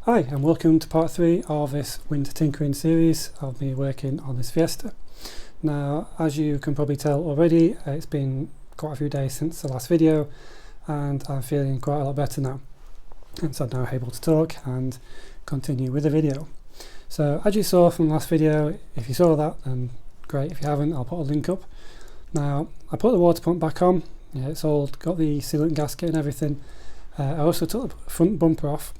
Hi and welcome to part 3 of this winter tinkering series of me working on this Fiesta. Now, as you can probably tell already, it's been quite a few days since the last video and I'm feeling quite a lot better now, and so I'm now able to talk and continue with the video. So as you saw from the last video, if you saw that then great, if you haven't I'll put a link up. Now I put the water pump back on, it's all got the sealant gasket and everything. I also took the front bumper off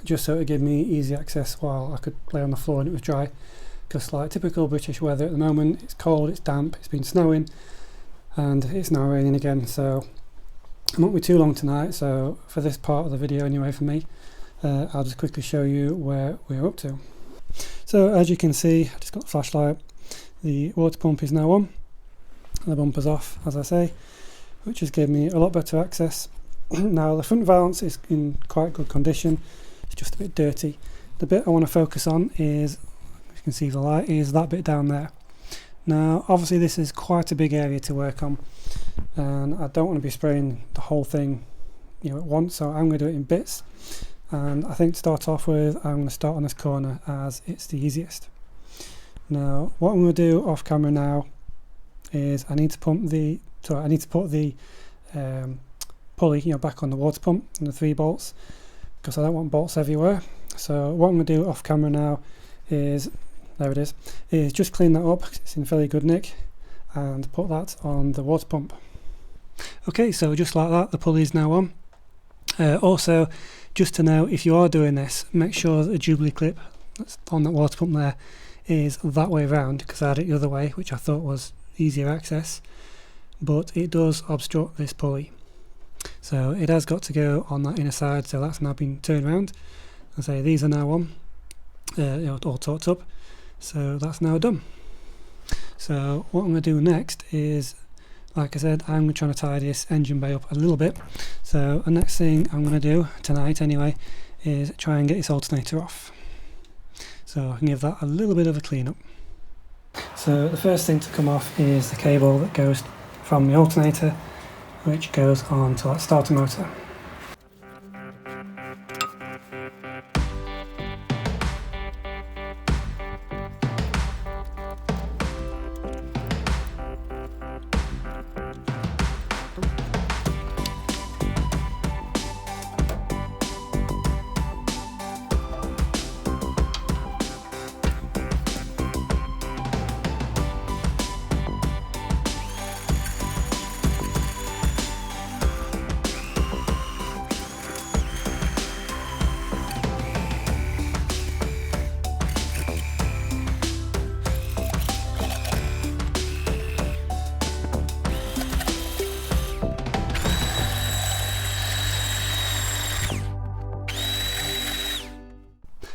just so it would give me easy access while I could lay on the floor and it was dry, because like typical British weather at the moment, it's cold, it's damp, it's been snowing and it's now raining again, so I won't be too long tonight. So for this part of the video anyway for me, I'll just quickly show you where we're up to. So as you can see, I just got the flashlight, the water pump is now on, the bumper's off as I say, which has given me a lot better access. Now the front valance is in quite good condition, it's just a bit dirty. The bit I want to focus on is, as you can see the light, is that bit down there. Now obviously this is quite a big area to work on and I don't want to be spraying the whole thing at once, so I'm going to do it in bits, and I think to start off with I'm going to start on this corner as it's the easiest. Now what I'm going to do off camera now is I need to put the pulley back on the water pump and the 3 bolts, because I don't want bolts everywhere. So what I'm going to do off camera now is, there it is just clean that up, it's in fairly good nick, and put that on the water pump. Okay, so just like that, the pulley is now on. Also, just to know, if you are doing this, make sure that the Jubilee clip that's on that water pump there is that way around, because I had it the other way, which I thought was easier access, but it does obstruct this pulley. So it has got to go on that inner side, so that's now been turned around. I say these are now on, all torqued up, so that's now done. So what I'm going to do next is, like I said, I'm trying to tidy this engine bay up a little bit. So the next thing I'm going to do tonight anyway is try and get this alternator off, so I can give that a little bit of a clean up. So the first thing to come off is the cable that goes from the alternator, which goes on to that starter motor.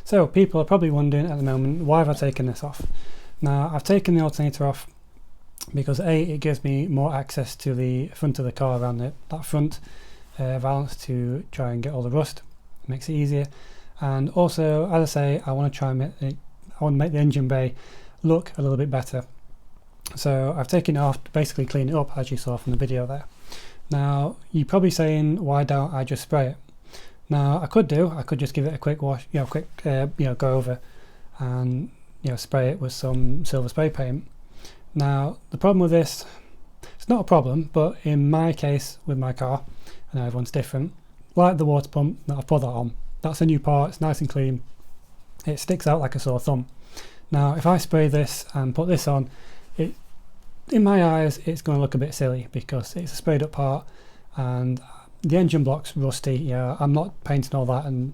So people are probably wondering at the moment, why have I taken this off? Now I've taken the alternator off because A, it gives me more access to the front of the car around that front valance to try and get all the rust, it makes it easier, and also, as I say, I want to try and make the engine bay look a little bit better. So I've taken it off to basically clean it up, as you saw from the video there. Now you're probably saying, why don't I just spray it? Now I could just give it a quick wash, go over and spray it with some silver spray paint. Now the problem with this, it's not a problem, but in my case with my car, I know everyone's different, like the water pump that I've put that on, that's a new part, it's nice and clean, it sticks out like a sore thumb. Now if I spray this and put this on, in my eyes it's going to look a bit silly because it's a sprayed up part and the engine block's rusty. I'm not painting all that and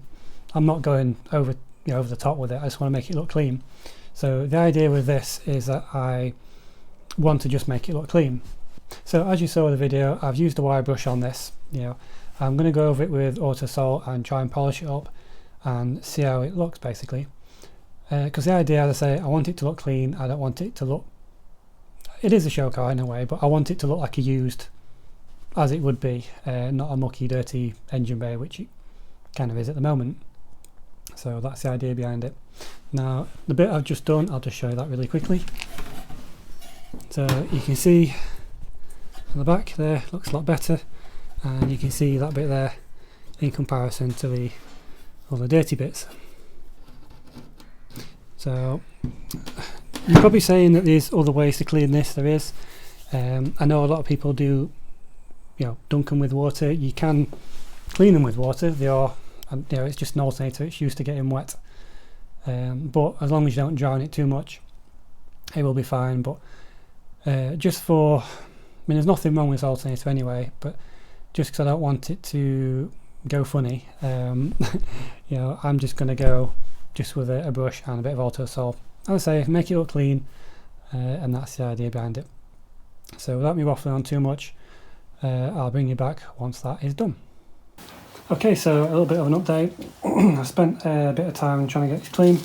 I'm not going over the top with it. I just want to make it look clean. So the idea with this is that I want to just make it look clean. So as you saw in the video, I've used a wire brush on this. I'm going to go over it with auto salt and try and polish it up and see how it looks basically. Because the idea, as I say, I want it to look clean. I don't want it to look, it is a show car in a way, but I want it to look like a used, as it would be, not a mucky dirty engine bay, which it kind of is at the moment. So that's the idea behind it. Now the bit I've just done, I'll just show you that really quickly. So you can see on the back there, looks a lot better, and you can see that bit there in comparison to the all the dirty bits. So you're probably saying that there's other ways to clean this. There is. I know a lot of people do, dunk them with water. You can clean them with water. They are, it's just an alternator. It's used to getting wet. But as long as you don't drown it too much, it will be fine. But there's nothing wrong with this alternator anyway. But just because I don't want it to go funny, I'm just going to go just with a brush and a bit of Autosol. As I say, make it look clean, and that's the idea behind it. So without me waffling on too much, I'll bring you back once that is done. Okay, so a little bit of an update. I spent a bit of time trying to get this clean.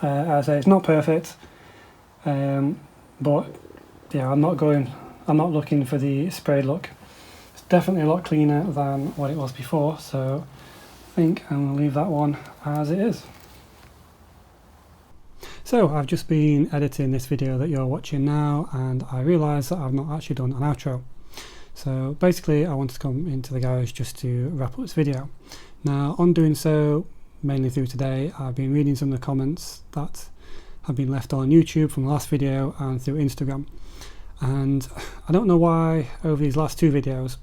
As I say, it's not perfect, but yeah, I'm not looking for the spray look. It's definitely a lot cleaner than what it was before, so I think I'm going to leave that one as it is. So I've just been editing this video that you're watching now, and I realised that I've not actually done an outro. So basically I wanted to come into the garage just to wrap up this video. Now on doing so, mainly through today, I've been reading some of the comments that have been left on YouTube from the last video and through Instagram. And I don't know why over these last two videos,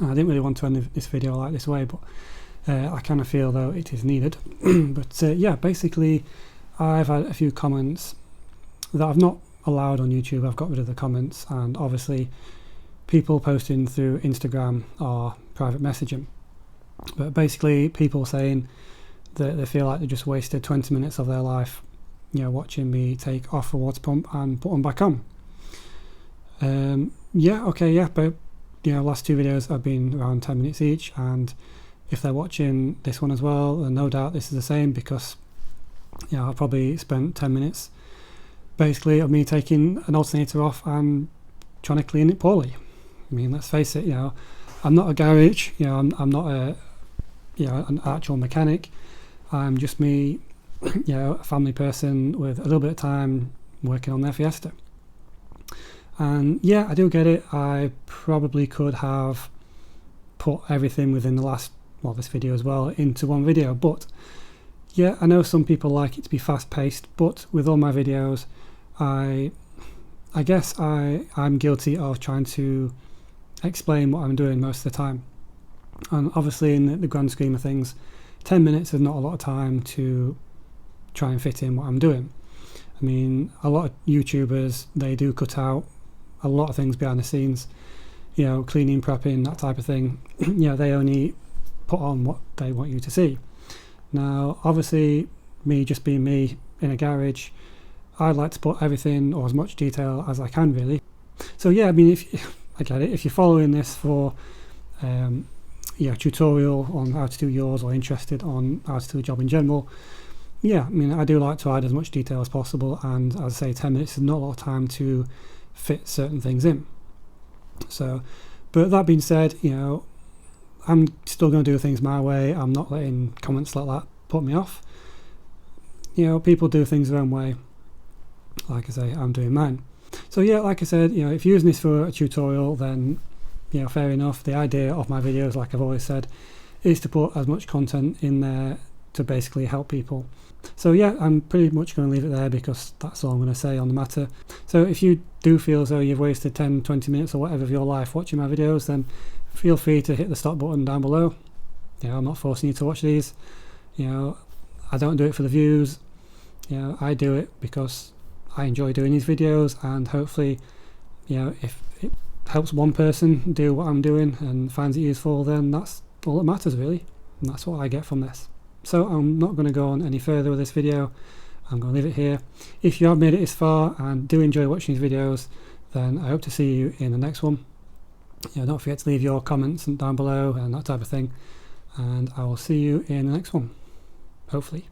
I didn't really want to end this video like this way, but I kind of feel though it is needed. But yeah, basically I've had a few comments that I've not allowed on YouTube. I've got rid of the comments, and obviously people posting through Instagram are private messaging. But basically people saying that they feel like they just wasted 20 minutes of their life, watching me take off a water pump and put them back on. But last two videos have been around 10 minutes each, and if they're watching this one as well, then no doubt this is the same, because I've probably spent 10 minutes basically of me taking an alternator off and trying to clean it poorly. I mean, let's face it, I'm not a garage, I'm not an actual mechanic. I'm just me, a family person with a little bit of time working on their Fiesta. And yeah, I do get it. I probably could have put everything within the last, this video as well, into one video, but yeah, I know some people like it to be fast-paced, but with all my videos, I guess I'm guilty of trying to explain what I'm doing most of the time. And obviously in the grand scheme of things, 10 minutes is not a lot of time to try and fit in what I'm doing. I mean, a lot of YouTubers, they do cut out a lot of things behind the scenes, cleaning, prepping, that type of thing. They only put on what they want you to see. Now, obviously, me just being me in a garage, I'd like to put everything or as much detail as I can, really. So yeah, I mean, I get it. If you're following this for tutorial on how to do yours, or interested on how to do a job in general, yeah, I mean, I do like to add as much detail as possible, and as I say, 10 minutes is not a lot of time to fit certain things in. So, but that being said, I'm still going to do things my way. I'm not letting comments like that put me off. People do things their own way. Like I say, I'm doing mine. So yeah, like I said, if you're using this for a tutorial, then fair enough. The idea of my videos, like I've always said, is to put as much content in there to basically help people. So yeah, I'm pretty much going to leave it there, because that's all I'm going to say on the matter. So if you do feel as though you've wasted 10-20 minutes or whatever of your life watching my videos, then feel free to hit the stop button down below. I'm not forcing you to watch these. I don't do it for the views. I do it because I enjoy doing these videos, and hopefully, if it helps one person do what I'm doing and finds it useful, then that's all that matters, really, and that's what I get from this. So I'm not going to go on any further with this video. I'm going to leave it here. If you have made it this far and do enjoy watching these videos, then I hope to see you in the next one. Don't forget to leave your comments down below and that type of thing, and I will see you in the next one, hopefully.